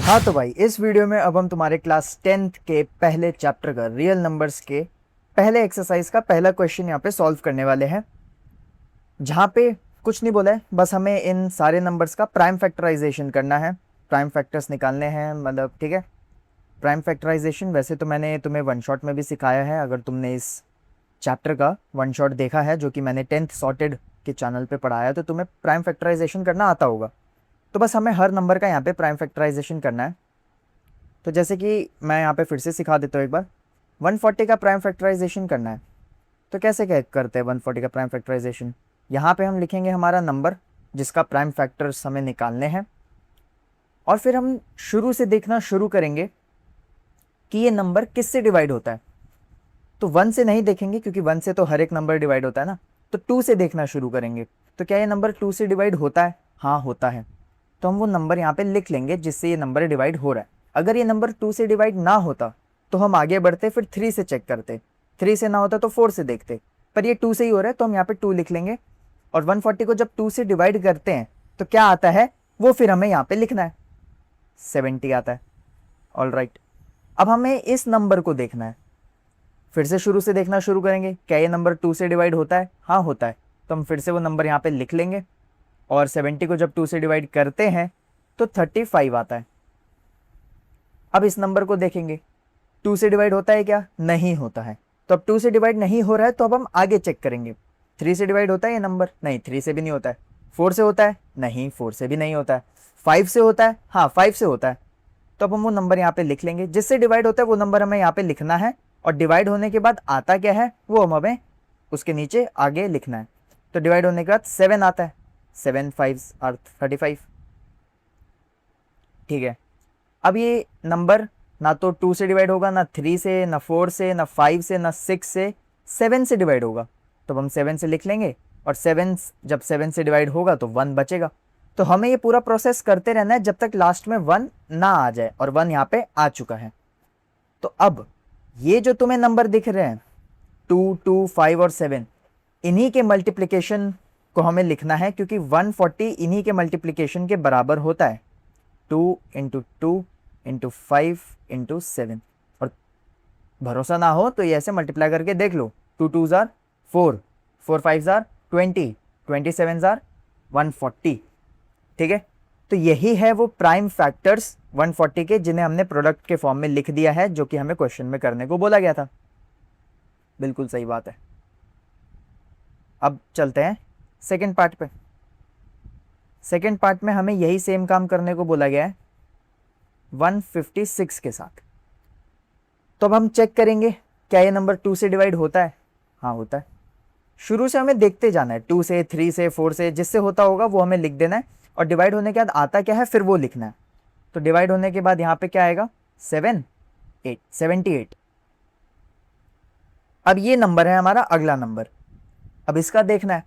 हाँ तो भाई इस वीडियो में अब हम तुम्हारे क्लास 10th के पहले चैप्टर का रियल नंबर्स के पहले एक्सरसाइज का पहला क्वेश्चन यहाँ पे सॉल्व करने वाले हैं, जहाँ पे कुछ नहीं बोला है, बस हमें इन सारे नंबर्स का प्राइम फैक्टराइजेशन करना है, प्राइम फैक्टर्स निकालने हैं, मतलब ठीक है। प्राइम फैक्टराइजेशन वैसे तो मैंने तुम्हें वन शॉट में भी सिखाया है, अगर तुमने इस चैप्टर का वन शॉट देखा है जो कि मैंने 10th सॉर्टेड के चैनल पे पढ़ाया, तो तुम्हें प्राइम फैक्टराइजेशन करना आता होगा। तो बस हमें हर नंबर का यहाँ पे प्राइम फैक्टराइजेशन करना है। तो जैसे कि मैं यहाँ पे फिर से सिखा देता हूँ एक बार, 140 का प्राइम फैक्टराइजेशन करना है। तो कैसे क्या करते हैं 140 का प्राइम फैक्टराइजेशन? यहाँ पे हम लिखेंगे हमारा नंबर जिसका प्राइम फैक्टर्स हमें निकालने हैं, और फिर हम शुरू से देखना शुरू करेंगे कि ये नंबर किससे डिवाइड होता है। तो 1 से नहीं देखेंगे क्योंकि 1 से तो हर एक नंबर डिवाइड होता है ना, तो 2 से देखना शुरू करेंगे। तो क्या ये नंबर 2 से डिवाइड होता है? हाँ होता है। तो हम वो नंबर यहाँ पे लिख लेंगे जिससे ये नंबर डिवाइड हो रहा है। अगर ये नंबर 2 से डिवाइड ना होता तो हम आगे बढ़ते, फिर 3 से चेक करते, 3 से ना होता तो 4 से देखते, पर ये 2 से ही हो रहा है तो हम यहाँ पे 2 लिख लेंगे। और 140 को जब 2 से डिवाइड करते हैं तो क्या आता है वो फिर हमें यहाँ पे लिखना है, 70 आता है। ऑल राइट, अब हमें इस नंबर को देखना है, फिर से शुरू से देखना शुरू करेंगे। क्या ये नंबर 2 से डिवाइड होता है? हाँ होता है। तो हम फिर से वो नंबर यहाँ पे लिख लेंगे, और 70 को जब 2 से डिवाइड करते हैं तो 35 आता है। अब इस नंबर को देखेंगे, 2 से डिवाइड होता है क्या? नहीं होता है। तो अब 2 से डिवाइड नहीं हो रहा है तो अब हम आगे चेक करेंगे। 3 से डिवाइड होता है ये नंबर? नहीं, 3 से भी नहीं होता है। 4 से होता है? नहीं, 4 से भी नहीं होता है। 5 से होता है? हाँ 5 से होता है। तो अब हम वो नंबर यहाँ पे लिख लेंगे, जिससे डिवाइड होता है वो नंबर हमें यहाँ पे लिखना है, और डिवाइड होने के बाद आता क्या है वो हमें उसके नीचे आगे लिखना है। तो डिवाइड होने के बाद 7 आता है, 7 5 आर 35। ठीक है, अब ये नंबर ना तो 2 से डिवाइड होगा, ना 3 से, ना 4 से, ना 5 से, ना 6 से, 7 से डिवाइड होगा। तो हम 7 से लिख लेंगे, और 7 जब 7 से डिवाइड होगा तो 1 बचेगा। तो हमें ये पूरा प्रोसेस करते रहना है जब तक लास्ट में 1 ना आ जाए, और 1 यहाँ पे आ चुका है। तो अब ये जो तुम्हें नंबर दिख रहे हैं 2, 2, 5 और 7, इन्हीं के मल्टीप्लिकेशन को हमें लिखना है, क्योंकि 140 इन्हीं के मल्टीप्लिकेशन के बराबर होता है, 2 इंटू 2 इंटू 5 इंटू 7। और भरोसा ना हो तो ये ऐसे मल्टीप्लाई करके देख लो, 2 2 जार 4, 4 5 जार 20, 27 जार 140। ठीक है, तो यही है वो प्राइम फैक्टर्स 140 के जिन्हें हमने प्रोडक्ट के फॉर्म में लिख दिया है, जो कि हमें क्वेश्चन में करने को बोला गया था। बिल्कुल सही बात है। अब चलते हैं सेकेंड पार्ट पे। सेकेंड पार्ट में हमें यही सेम काम करने को बोला गया है 156 के साथ। तो अब हम चेक करेंगे क्या ये नंबर 2 से डिवाइड होता है? हाँ होता है। शुरू से हमें देखते जाना है, 2 से, 3 से, 4 से, जिससे होता होगा वो हमें लिख देना है, और डिवाइड होने के बाद आता क्या है फिर वो लिखना है। तो डिवाइड होने के बाद यहाँ पे क्या आएगा? 7 8 78। अब ये नंबर है हमारा अगला नंबर। अब इसका देखना है,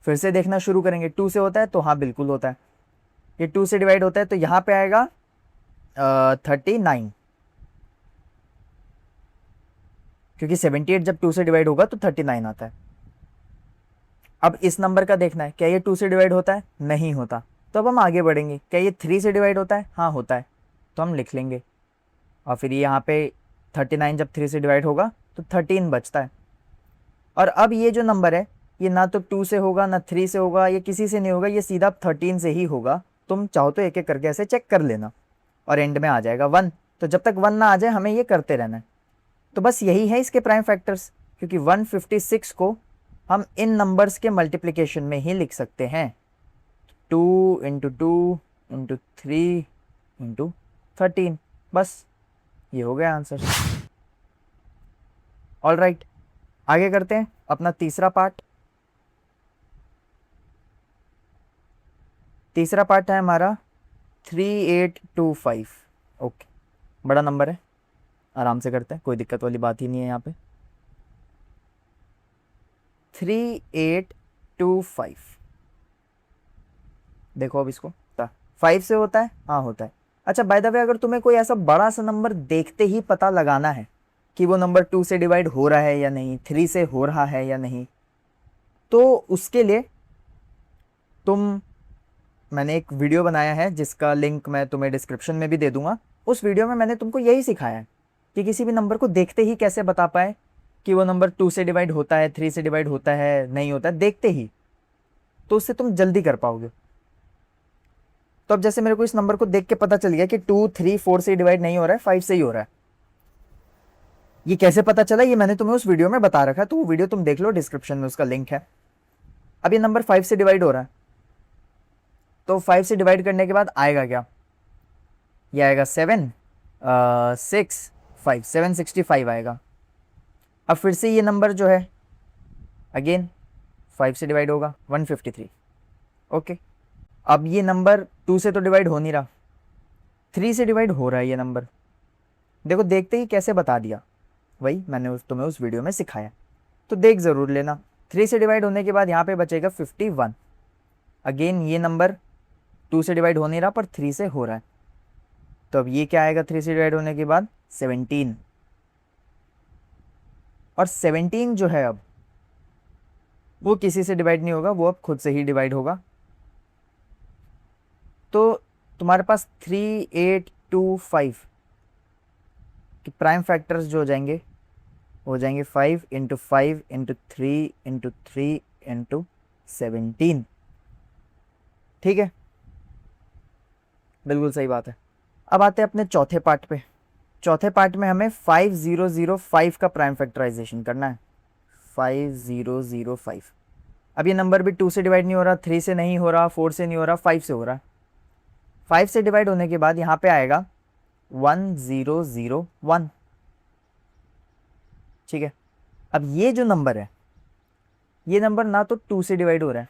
फिर से देखना शुरू करेंगे। 2 से होता है तो हाँ बिल्कुल होता है। ये 2 से डिवाइड होता है तो यहाँ पे आएगा 39, क्योंकि 78 जब 2 से डिवाइड होगा तो 39 आता है। अब इस नंबर का देखना है, क्या ये 2 से डिवाइड होता है? नहीं होता। तो अब हम आगे बढ़ेंगे, क्या ये 3 से डिवाइड होता है? हाँ होता है। तो हम लिख लेंगे, और फिर यहाँ पे 39 जब 3 से डिवाइड होगा तो 13 बचता है। और अब ये जो नंबर है ये ना तो 2 से होगा, ना 3 से होगा, ये किसी से नहीं होगा, ये सीधा 13 से ही होगा। तुम चाहो तो एक एक करके ऐसे चेक कर लेना, और एंड में आ जाएगा 1। तो जब तक 1 ना आ जाए हमें ये करते रहना है। तो बस यही है इसके प्राइम फैक्टर्स, क्योंकि 156 को हम इन नंबर्स के मल्टीप्लिकेशन में ही लिख सकते हैं, 2 इंटू 2 इंटू 3 इंटू 13। बस ये हो गया आंसर। ऑल राइट, आगे करते हैं अपना तीसरा पार्ट। तीसरा पार्ट है हमारा 3825। ओके, बड़ा नंबर है, आराम से करते हैं, कोई दिक्कत वाली बात ही नहीं है यहाँ पे। 3825, देखो अब इसको 5 से होता है? हाँ होता है। अच्छा बाय द वे, अगर तुम्हें कोई ऐसा बड़ा सा नंबर देखते ही पता लगाना है कि वो नंबर 2 से डिवाइड हो रहा है या नहीं, 3 से हो रहा है या नहीं, तो उसके लिए तुम मैंने एक वीडियो बनाया है जिसका लिंक मैं तुम्हें डिस्क्रिप्शन में भी दे दूंगा। उस वीडियो में मैंने तुमको यही सिखाया है कि किसी भी नंबर को देखते ही कैसे बता पाए कि वो नंबर 2 से डिवाइड होता है, 3 से डिवाइड होता है, नहीं होता है, देखते ही, तो उससे तुम जल्दी कर पाओगे। तो अब जैसे मेरे को इस नंबर को देख के पता चल गया कि 2, 3, 4 से डिवाइड नहीं हो रहा है, 5 से ही हो रहा है। ये कैसे पता चला ये मैंने तुम्हें उस वीडियो में बता रखा है, तो वो वीडियो तुम देख लो, डिस्क्रिप्शन में उसका लिंक है। अब ये नंबर 5 से डिवाइड हो रहा है, तो 5 से डिवाइड करने के बाद आएगा क्या? ये आएगा 7, 6, 5, 765 आएगा। अब फिर से ये नंबर जो है अगेन 5 से डिवाइड होगा, 153। ओके, अब ये नंबर 2 से तो डिवाइड हो नहीं रहा, 3 से डिवाइड हो रहा है ये नंबर। देखो देखते ही कैसे बता दिया, वही मैंने तुम्हें उस वीडियो में सिखाया, तो देख ज़रूर लेना। 3 से डिवाइड होने के बाद यहाँ पे बचेगा 51। अगेन ये नंबर 2 से डिवाइड हो नहीं रहा पर 3 से हो रहा है, तो अब ये क्या आएगा 3 से डिवाइड होने के बाद? 17। और 17 जो है अब वो किसी से डिवाइड नहीं होगा, वो अब खुद से ही डिवाइड होगा। तो तुम्हारे पास 3, 8, 2, 5 कि प्राइम फैक्टर्स जो हो जाएंगे 5 इंटू 5 इंटू 3 इंटू 3 इंटू 17। ठीक है, बिल्कुल सही बात है। अब आते हैं अपने चौथे पार्ट पे। चौथे पार्ट में हमें 5005 का प्राइम फैक्टराइजेशन करना है। 5005। अब ये नंबर भी 2 से डिवाइड नहीं हो रहा, 3 से नहीं हो रहा, 4 से नहीं हो रहा, 5 से हो रहा है। 5 से डिवाइड होने के बाद यहाँ पे आएगा 1001। ठीक है, अब ये जो नंबर है, ये नंबर ना तो 2 से डिवाइड हो रहा है,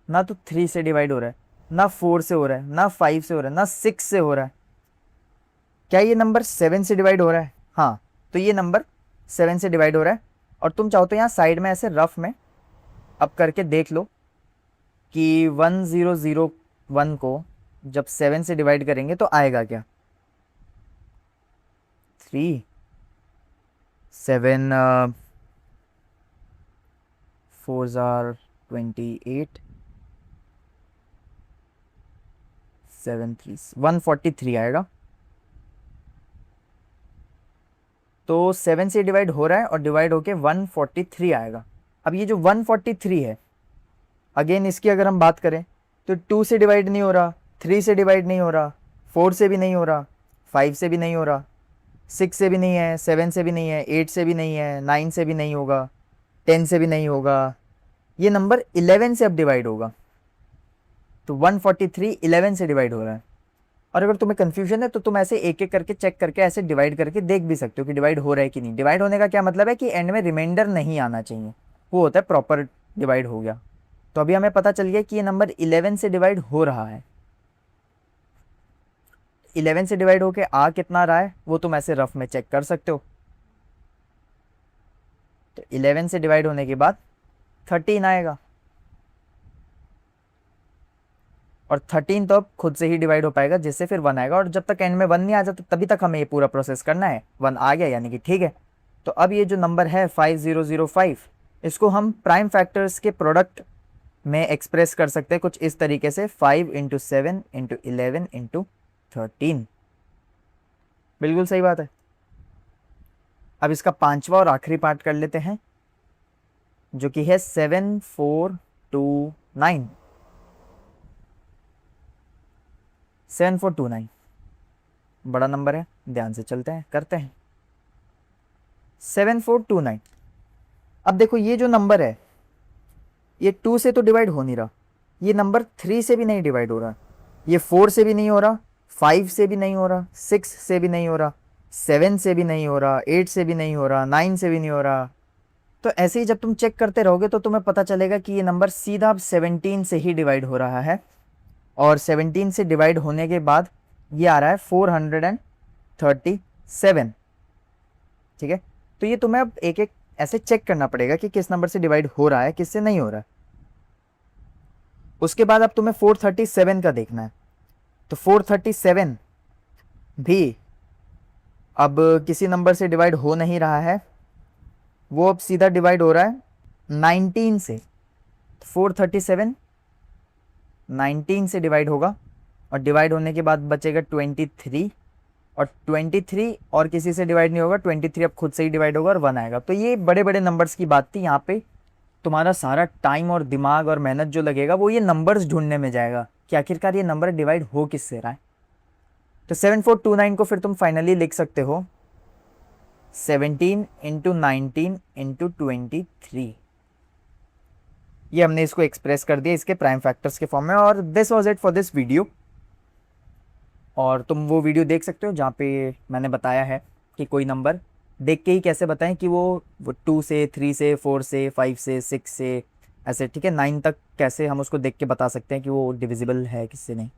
ना तो 3 से डिवाइड हो रहा है, ना 4 से हो रहा है, ना 5 से हो रहा है, ना 6 से हो रहा है। क्या ये नंबर 7 से डिवाइड हो रहा है? हाँ, तो ये नंबर 7 से डिवाइड हो रहा है। और तुम चाहो तो यहाँ साइड में ऐसे रफ में अब करके देख लो कि 1001 को जब 7 से डिवाइड करेंगे तो आएगा क्या? 3, 7, 4 are 28, 7, 3, 143 आएगा। तो 7 से डिवाइड हो रहा है और डिवाइड होके 143 आएगा। अब ये जो 143 है, अगेन इसकी अगर हम बात करें तो 2 से डिवाइड नहीं हो रहा, 3 से डिवाइड नहीं हो रहा, 4 से भी नहीं हो रहा, 5 से भी नहीं हो रहा, 6 से भी नहीं है, 7 से भी नहीं है, 8 से भी नहीं है, 9 से भी नहीं होगा, 10 से भी नहीं होगा। ये नंबर 11 से अब डिवाइड होगा, तो 143 11 से डिवाइड हो रहा है। और अगर तुम्हें कन्फ्यूजन है तो तुम ऐसे एक एक करके चेक करके ऐसे डिवाइड करके देख भी सकते हो कि डिवाइड हो रहा है कि नहीं। डिवाइड होने का क्या मतलब है कि एंड में रिमाइंडर नहीं आना चाहिए, वो होता है प्रॉपर डिवाइड हो गया। तो अभी हमें पता चल गया कि ये नंबर 11 से डिवाइड हो रहा है। 11 से डिवाइड होके आ कितना रहा है वो तुम ऐसे रफ में चेक कर सकते हो। तो 11 से डिवाइड होने के बाद 13 आएगा, और 13 तो अब खुद से ही डिवाइड हो पाएगा, जिससे फिर 1 आएगा। और जब तक एंड में 1 नहीं आ जाता तभी तक हमें ये पूरा प्रोसेस करना है। 1 आ गया यानी कि ठीक है। तो अब ये जो नंबर है 5005, इसको हम प्राइम फैक्टर्स के प्रोडक्ट में एक्सप्रेस कर सकते हैं कुछ इस तरीके से, 5 इंटू 7 इंटू 11 इंटू 13। बिल्कुल सही बात है। अब इसका पांचवा और आखिरी पार्ट कर लेते हैं, जो कि है 7429। 7429 बड़ा नंबर है, ध्यान से चलते हैं, करते हैं। 7429। अब देखो ये जो नंबर है ये 2 से तो डिवाइड हो नहीं रहा, ये नंबर 3 से भी नहीं डिवाइड हो रहा, ये 4 से भी नहीं हो रहा, 5 से भी नहीं हो रहा, 6 से भी नहीं हो रहा, 7 से भी नहीं हो रहा, 8 से भी नहीं हो रहा, 9 से भी नहीं हो रहा। तो ऐसे ही जब तुम चेक करते रहोगे तो तुम्हें पता चलेगा कि ये नंबर सीधा अब 17 से ही डिवाइड हो रहा है। और 17 से डिवाइड होने के बाद ये आ रहा है 437। ठीक है, तो ये तुम्हें अब एक एक ऐसे चेक करना पड़ेगा कि किस नंबर से डिवाइड हो रहा है, किससे नहीं हो रहा है। उसके बाद अब तुम्हें 437 का देखना है। तो 437 भी अब किसी नंबर से डिवाइड हो नहीं रहा है, वो अब सीधा डिवाइड हो रहा है 19 से। 437 19 से डिवाइड होगा और डिवाइड होने के बाद बचेगा 23 और 23 और किसी से डिवाइड नहीं होगा, 23 अब खुद से ही डिवाइड होगा और 1 आएगा। तो ये बड़े बड़े नंबर्स की बात थी। यहाँ पे तुम्हारा सारा टाइम और दिमाग और मेहनत जो लगेगा वो ये नंबर्स ढूंढने में जाएगा कि आखिरकार ये नंबर डिवाइड हो किससे रहा है। तो 7429 को फिर तुम फाइनली लिख सकते हो 17 इंटू 19 इंटू 23। ये हमने इसको एक्सप्रेस कर दिया इसके प्राइम फैक्टर्स के फॉर्म में। और this was it for this video. और तुम वो वीडियो देख सकते हो जहाँ पे मैंने बताया है कि कोई नंबर देख के ही कैसे बताएं कि वो 2 से 3 से 4 से 5 से 6 से ऐसे, ठीक है, 9 तक कैसे हम उसको देख के बता सकते हैं कि वो डिविजिबल है किससे नहीं।